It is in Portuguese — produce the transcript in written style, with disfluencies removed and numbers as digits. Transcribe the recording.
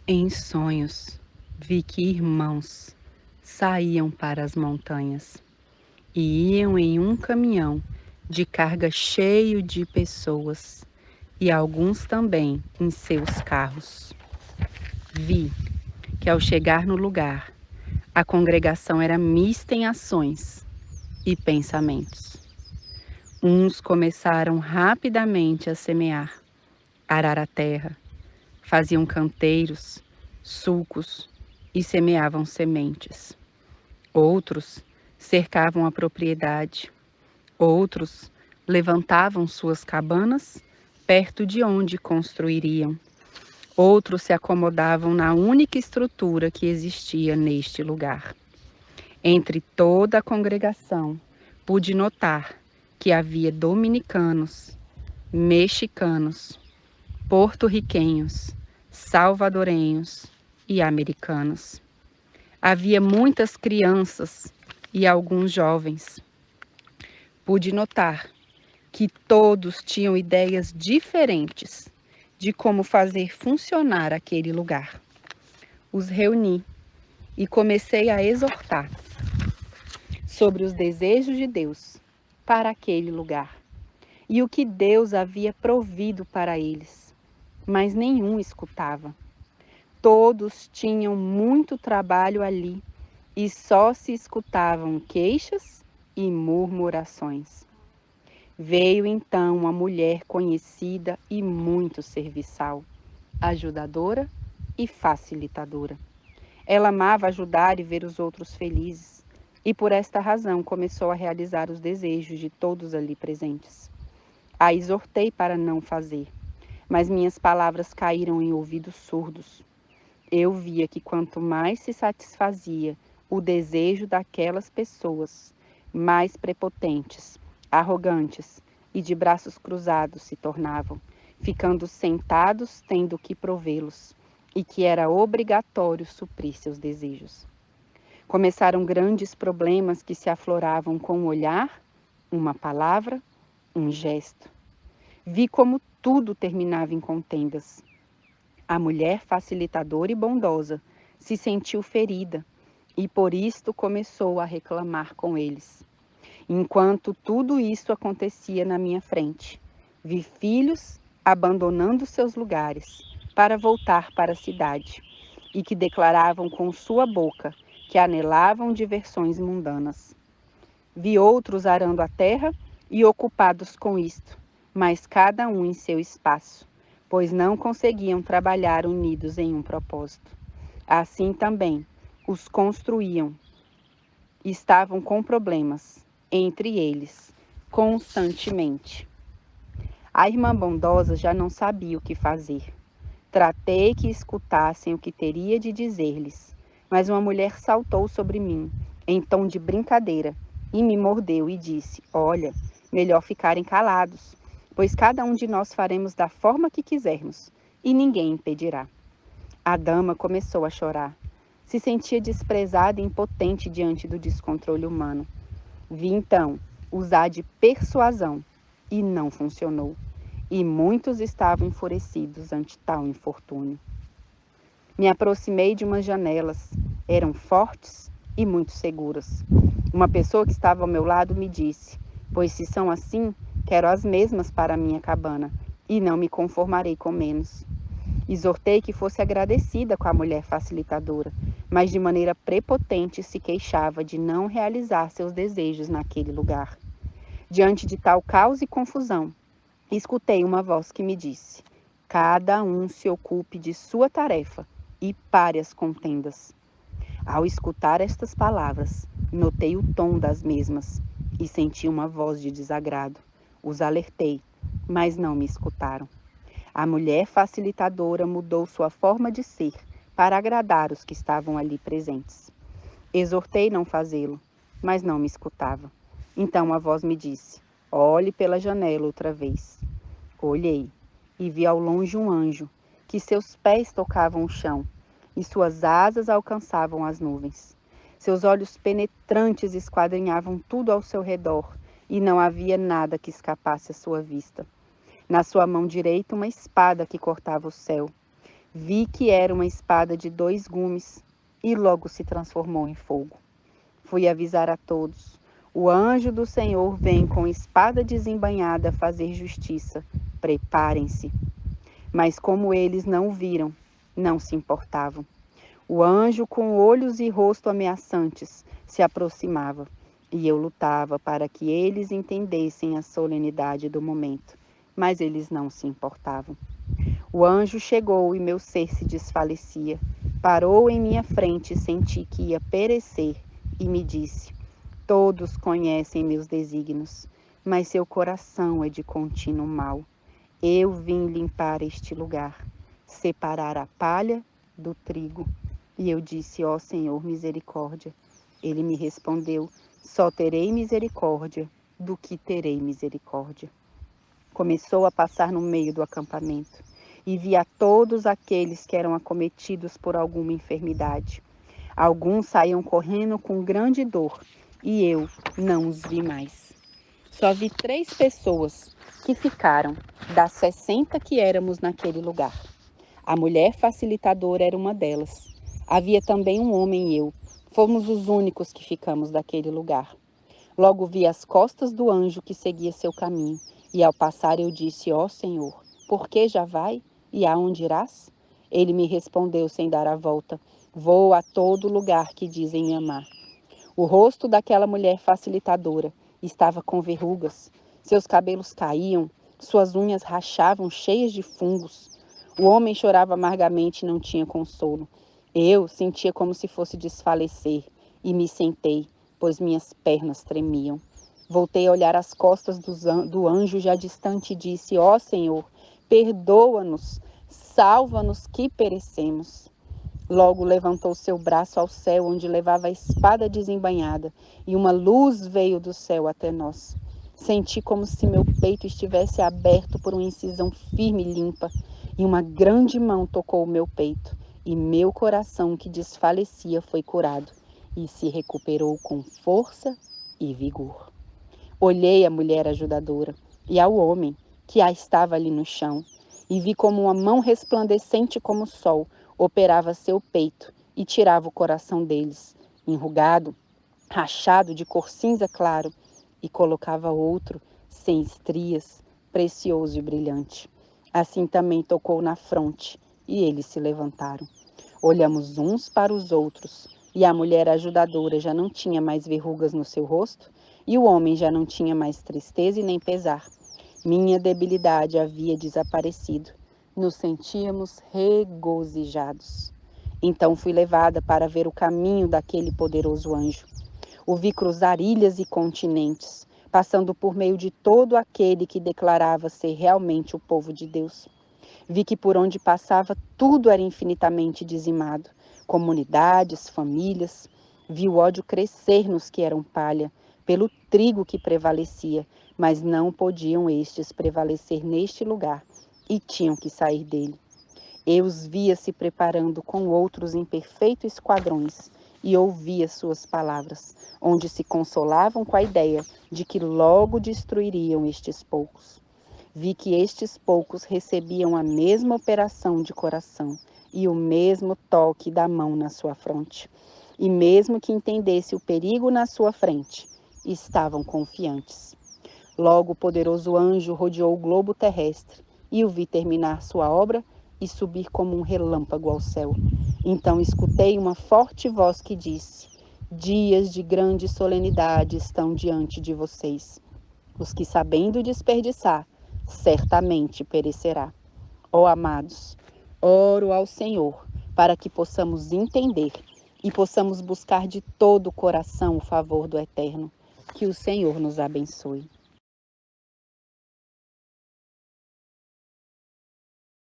Em sonhos, vi que irmãos saíam para as montanhas e iam em um caminhão de carga cheio de pessoas e alguns também em seus carros. Vi que ao chegar no lugar, a congregação era mista em ações e pensamentos. Uns começaram rapidamente a semear, arar a terra, faziam canteiros, sulcos e semeavam sementes. Outros cercavam a propriedade. Outros levantavam suas cabanas perto de onde construiriam. Outros se acomodavam na única estrutura que existia neste lugar. Entre toda a congregação, pude notar que havia dominicanos, mexicanos, porto-riquenhos, salvadorenhos e americanos. Havia muitas crianças e alguns jovens. Pude notar que todos tinham ideias diferentes de como fazer funcionar aquele lugar. Os reuni e comecei a exortar sobre os desejos de Deus para aquele lugar e o que Deus havia provido para eles, mas nenhum escutava. Todos tinham muito trabalho ali e só se escutavam queixas e murmurações. Veio então uma mulher conhecida e muito serviçal, ajudadora e facilitadora. Ela amava ajudar e ver os outros felizes, e por esta razão começou a realizar os desejos de todos ali presentes. A exortei para não fazer, mas minhas palavras caíram em ouvidos surdos. Eu via que quanto mais se satisfazia o desejo daquelas pessoas, mais prepotentes, arrogantes e de braços cruzados se tornavam, ficando sentados tendo que provê-los, e que era obrigatório suprir seus desejos. Começaram grandes problemas que se afloravam com um olhar, uma palavra, um gesto. Vi como tudo terminava em contendas. A mulher facilitadora e bondosa se sentiu ferida e por isto começou a reclamar com eles. Enquanto tudo isso acontecia na minha frente, vi filhos abandonando seus lugares para voltar para a cidade e que declaravam com sua boca que anelavam diversões mundanas. Vi outros arando a terra e ocupados com isto, mas cada um em seu espaço, pois não conseguiam trabalhar unidos em um propósito. Assim também os construíam. Estavam com problemas entre eles, constantemente. A irmã bondosa já não sabia o que fazer. Tratei que escutassem o que teria de dizer-lhes, mas uma mulher saltou sobre mim, em tom de brincadeira, e me mordeu e disse: Olha, melhor ficarem calados, pois cada um de nós faremos da forma que quisermos, e ninguém impedirá. A dama começou a chorar. Se sentia desprezada e impotente diante do descontrole humano. Vi então usar de persuasão, e não funcionou. E muitos estavam enfurecidos ante tal infortúnio. Me aproximei de umas janelas. Eram fortes e muito seguras. Uma pessoa que estava ao meu lado me disse: Pois se são assim, quero as mesmas para a minha cabana, e não me conformarei com menos. Exortei que fosse agradecida com a mulher facilitadora, mas de maneira prepotente se queixava de não realizar seus desejos naquele lugar. Diante de tal caos e confusão, escutei uma voz que me disse: Cada um se ocupe de sua tarefa e pare as contendas. Ao escutar estas palavras, notei o tom das mesmas e senti uma voz de desagrado. Os alertei, mas não me escutaram. A mulher facilitadora mudou sua forma de ser para agradar os que estavam ali presentes. Exortei não fazê-lo, mas não me escutava. Então a voz me disse: Olhe pela janela outra vez. Olhei e vi ao longe um anjo, que seus pés tocavam o chão e suas asas alcançavam as nuvens. Seus olhos penetrantes esquadrinhavam tudo ao seu redor e não havia nada que escapasse à sua vista. Na sua mão direita, uma espada que cortava o céu. Vi que era uma espada de 2 gumes e logo se transformou em fogo. Fui avisar a todos: o anjo do Senhor vem com espada desembainhada fazer justiça. Preparem-se. Mas como eles não o viram, não se importavam. O anjo, com olhos e rosto ameaçantes, se aproximava, e eu lutava para que eles entendessem a solenidade do momento, mas eles não se importavam. O anjo chegou e meu ser se desfalecia. Parou em minha frente e senti que ia perecer, e me disse: todos conhecem meus desígnios, mas seu coração é de contínuo mal. Eu vim limpar este lugar, separar a palha do trigo. E eu disse: ó Senhor, misericórdia. Ele me respondeu: só terei misericórdia do que terei misericórdia. Começou a passar no meio do acampamento e via todos aqueles que eram acometidos por alguma enfermidade. Alguns saíam correndo com grande dor e eu não os vi mais. Só vi 3 pessoas que ficaram das 60 que éramos naquele lugar. A mulher facilitadora era uma delas. Havia também um homem e eu. Fomos os únicos que ficamos daquele lugar. Logo vi as costas do anjo que seguia seu caminho. E ao passar eu disse: ó Senhor, por que já vai? E aonde irás? Ele me respondeu sem dar a volta: vou a todo lugar que dizem me amar. O rosto daquela mulher facilitadora estava com verrugas, seus cabelos caíam, suas unhas rachavam cheias de fungos. O homem chorava amargamente e não tinha consolo. Eu sentia como se fosse desfalecer e me sentei, pois minhas pernas tremiam. Voltei a olhar as costas do anjo já distante e disse: ó Senhor, perdoa-nos, salva-nos que perecemos. Logo levantou seu braço ao céu, onde levava a espada desembainhada, e uma luz veio do céu até nós. Senti como se meu peito estivesse aberto por uma incisão firme e limpa, e uma grande mão tocou o meu peito, e meu coração que desfalecia foi curado, e se recuperou com força e vigor. Olhei a mulher ajudadora e ao homem que estava ali no chão, e vi como uma mão resplandecente como o sol operava seu peito e tirava o coração deles, enrugado, rachado de cor cinza claro, e colocava outro, sem estrias, precioso e brilhante. Assim também tocou na fronte, e eles se levantaram. Olhamos uns para os outros, e a mulher ajudadora já não tinha mais verrugas no seu rosto, e o homem já não tinha mais tristeza e nem pesar. Minha debilidade havia desaparecido. Nos sentíamos regozijados. Então fui levada para ver o caminho daquele poderoso anjo. O vi cruzar ilhas e continentes, passando por meio de todo aquele que declarava ser realmente o povo de Deus. Vi que por onde passava tudo era infinitamente dizimado. Comunidades, famílias. Vi o ódio crescer nos que eram palha, pelo trigo que prevalecia, mas não podiam estes prevalecer neste lugar e tinham que sair dele. Eu os via se preparando com outros em perfeitos esquadrões e ouvia suas palavras, onde se consolavam com a ideia de que logo destruiriam estes poucos. Vi que estes poucos recebiam a mesma operação de coração e o mesmo toque da mão na sua fronte. E mesmo que entendesse o perigo na sua frente, estavam confiantes. Logo o poderoso anjo rodeou o globo terrestre e o vi terminar sua obra e subir como um relâmpago ao céu. Então escutei uma forte voz que disse: dias de grande solenidade estão diante de vocês. Os que sabendo desperdiçar, certamente perecerá. Ó amados, oro ao Senhor para que possamos entender e possamos buscar de todo o coração o favor do Eterno. Que o Senhor nos abençoe.